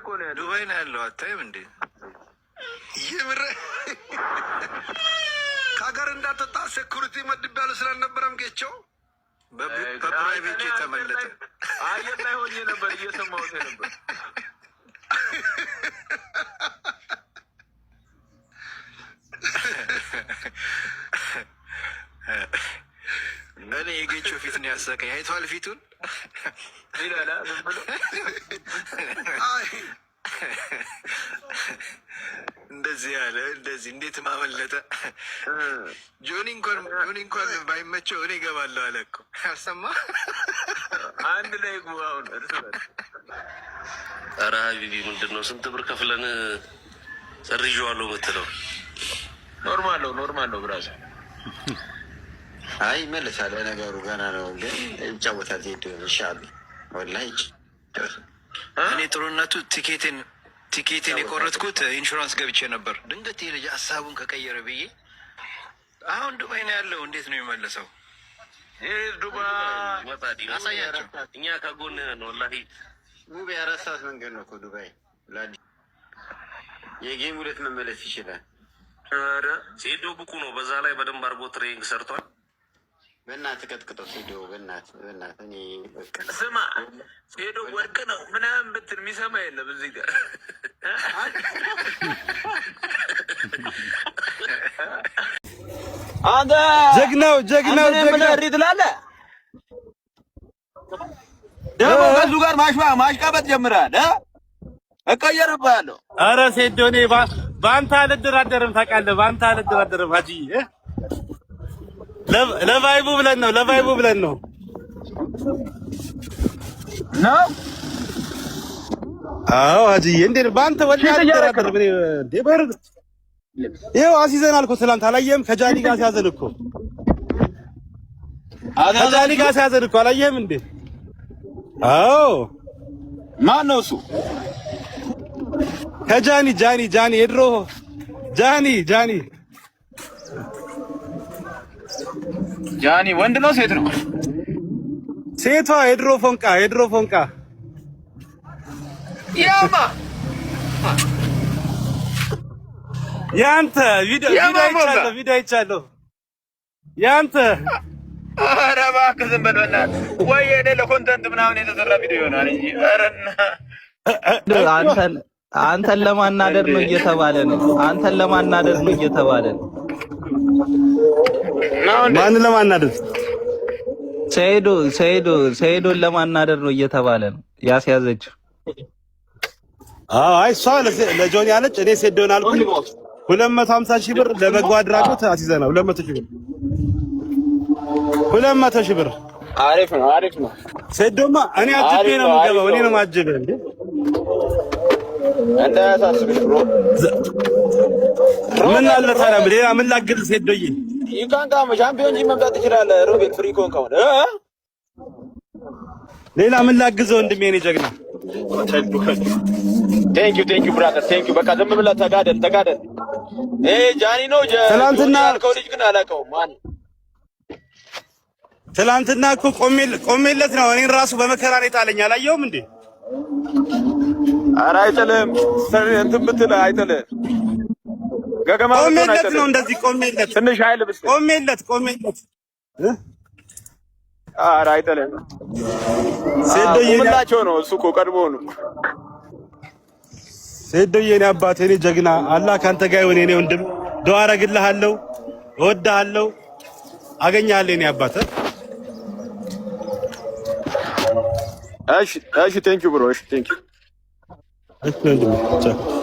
እኮ ነው ያለው። ዱባይ ነው ያለው። አታይም እንዴ? ይምር ከሀገር እንዳትወጣ ሴኩሪቲ መድቤያለሁ ስላልነበረም ጌቸው በፕራይቬት የተመለጠ አየር ላይ ሆኜ ነበር እየሰማሁት ነበር። እኔ የጌቸው ፊት ነው ያሳቀኝ። አይቷል ፊቱን ይላል እንደዚህ ያለ እንደዚህ እንዴት ማመለጠ። ጆኒ እንኳን ባይመቸው እኔ እገባለሁ አለ እኮ። ያሰማ አንድ ላይ ጉባውን ኧረ ሀቢቢ ምንድን ነው ስንት ብር ከፍለን ሰርዤዋለሁ የምትለው? ኖርማል ነው ብራዘር። አይ ይመለሳል። ነገሩ ገና ነው ግን ይጫወታል። ዜድ ይሻላል ወላሂ። እኔ ጥሩነቱ ቲኬቴን የቆረጥኩት ኢንሹራንስ ገብቼ ነበር። ድንገት የልጅ ሀሳቡን ከቀየረ ብዬ አሁን ዱባይ ነው ያለው። እንዴት ነው የሚመለሰው? ዱባይ አሳያቸው። እኛ ከጎን ነው ወላሂ። ሙቤ ያረሳት መንገድ ነው እኮ ዱባይ። የጌም ሁለት መመለስ ይችላል። ኧረ ሴዶ ብቁ ነው። በዛ ላይ በደንብ አድርጎ ትሬኒንግ ሰርቷል። በእናትህ ቀጥቅጠው ሴዶ በእናትህ እኔ በቃ ስማ፣ ሴዶ ወርቅ ነው ምናምን ብትል የሚሰማ የለም እዚህ ጋር። አንተ ጀግናው ትላለህ ደግሞ ከሱ ጋር ማሽቃበጥ ጀምረሃል። እቀየርብሃለሁ። ኧረ ሴዶ እኔ በአንተ አልደራደርም ታውቃለህ። በአንተ አልደራደርም ሀጂዬ። ለቫይቡ ብለን ነው ነው። አዎ ሀጂዬ፣ እንዴት በአንተ ወላሂ አልደራደርም። ይኸው አስይዘናል እኮ ትናንት አላየህም? ከጃኒ ጋር ሲያዘን እኮ አላየህም እንዴ? አዎ ማን ነው እሱ? ከጃኒ የድሮ ጃኒ ወንድ ነው ሴት ነው? ሴቷ የድሮ ፎንቃ ያማ ያንተ ቪዲዮ አይቻለሁ። ያንተ ኧረ እባክህ ዝም በል በእናትህ። ወይ እኔ ለኮንተንት ምናምን የተሰራ ቪዲዮ ይሆናል እንጂ ኧረ አንተን ለማናደር ነው እየተባለ ነው። ማን ለማናደር? ሰይዶን ለማናደር ነው እየተባለ ነው ያስያዘችው። አይ እሷ ለጆኒ አለች፣ እኔ ሴዶን አልኩኝ። 250 ሺህ ብር ለበጎ አድራጎት አስይዘናል። 200 ሺህ ብር አሪፍ ነው። ሴዶማ እኔ አጅቤ ነው የምገባው። እኔ ነው የማጅበው እንዴ እንዳያሳስብሽ ብሮ። ምን አለ ታዲያ ሌላ ምን ላግዝ? ሴዶዬ ይካንካ ሻምፒዮን ጂ መምጣት ትችላለህ። ሩቤል ፍሪኮን ከሆነ ሌላ ምን ላግዘው? ወንድሜ እኔ ጀግና። ቴንኪው ብራዘር ቴንኪው። በቃ ዝም ብለህ ተጋደል። ጃኒ ነው ትናንትና ያልከው ልጅ ግን አላውቀውም። ማን ትናንትና እኮ ቆሜለት ነው እኔን ራሱ በመከራ ነው የጣለኝ። አላየሁም እንዴ? ኧረ አይጥልም። እንትን ብትል አይጥልም። ገገማ ቆሜለት ነው እንደዚህ ቆሜለት። ትንሽ ኃይል ብስ ቆሜለት ኧረ አይጥልም። ሴዶዬ ነው እሱ እኮ ቀድሞ ነው። ሴዶዬ እኔ አባቴ እኔ ጀግና። አላህ ካንተ ጋር ይሁን። እኔ ወንድም ዱዓ አደርግልሃለሁ፣ እወድሃለሁ፣ አገኛለሁ። እኔ አባቴ እሺ ቴንኪው ብሮ። እሺ ቴንኪው። እሺ